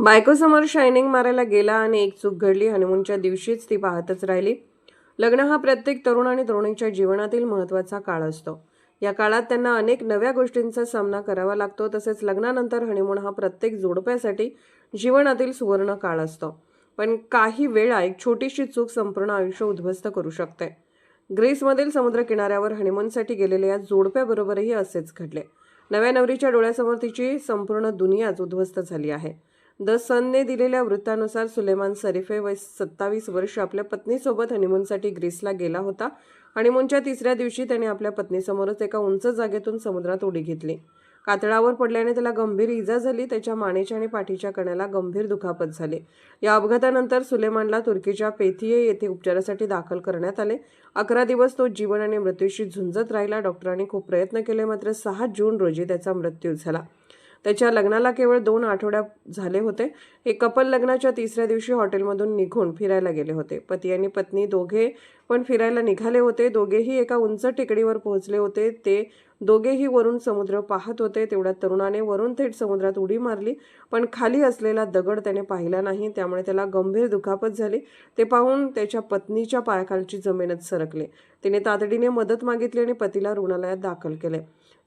बायकोसमोर shining मारायला गेला आणि एक चूक घडली. हनीमूनच्या दिवशीच ती पाहतच राहिली. लग्न हा प्रत्येक तरुण आणि तरुणीच्या जीवनातील महत्त्वाचा काळ असतो. या काळात त्यांना अनेक नव्या गोष्टींचा सामना करावा लागतो. तसेच लग्नानंतर हनीमून हा प्रत्येक जोडप्यासाठी जीवनातील सुवर्ण काळ असतो. पण काही वेळा एक छोटीशी चूक संपूर्ण आयुष्य उद्ध्वस्त करू शकते. ग्रीसमधील समुद्रकिनाऱ्यावर हनीमूनसाठी गेलेल्या या जोडप्याबरोबरही असेच घडले. नव्या नवरीच्या डोळ्यासमोर तिची संपूर्ण दुनियाच उद्ध्वस्त झाली आहे. द सनने दिलेल्या वृत्तानुसार सुलेमान सरीफे वय 27 वर्ष आपल्या पत्नीसोबत हनीमूनसाठी ग्रीसला गेला होता. हनीमूनच्या तिसऱ्या दिवशी त्याने आपल्या पत्नीसमोरच एका उंच जागेतून समुद्रात उडी घेतली. कातळावर पडल्याने त्याला गंभीर इजा झाली. त्याच्या मानेच्या आणि पाठीच्या कण्याला गंभीर दुखापत झाली. या अपघातानंतर सुलेमानला तुर्कीच्या पेथिये येथे उपचारासाठी दाखल करण्यात आले. 11 दिवस तो जीवन आणि मृत्यूशी झुंजत राहिला. डॉक्टरांनी खूप प्रयत्न केले, मात्र 6 जून रोजी त्याचा मृत्यू झाला. त्याच्या लग्नाला केवळ 2 आठवड्या झाले होते. हे कपल लग्नाच्या तिसऱ्या दिवशी हॉटेलमधून निघून फिरायला गेले होते. पती आणि पत्नी दोघे पण फिरायला निघाले होते. दोघेही एका उंच टेकडीवर पोहोचले होते. ते दोघेही वरून समुद्र पाहत होते. तेवढ्यात तरुणाने वरून थेट समुद्रात उडी मारली, पण खाली असलेला दगड त्याने पाहिला नाही. त्यामुळे त्याला गंभीर दुखापत झाली. ते पाहून त्याच्या पत्नीच्या पायाखालची जमीनच सरकली. तिने तातडीने मदत मागितली आणि पतीला रुग्णालयात दाखल केले.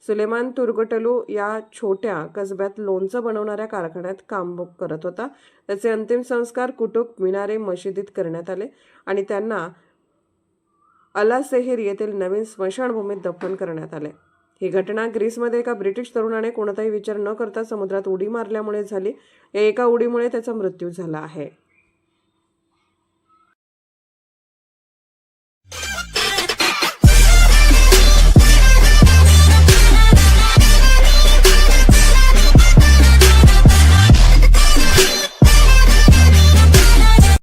सुलेमान तुर्गटलू या छोट्या कसब्यात लोणचं बनवणाऱ्या कारखान्यात काम करत होता. त्याचे अंतिम संस्कार कुटुब मिनारे मशिदीत करण्यात आले आणि त्यांना अलासेहिर येथील नवीन स्मशानभूमीत दफन करण्यात आले. ही घटना ग्रीसमध्ये एका ब्रिटिश तरुणाने कोणताही विचार न करता समुद्रात उडी मारल्यामुळे झाली. या एका उडीमुळे त्याचा मृत्यू झाला आहे.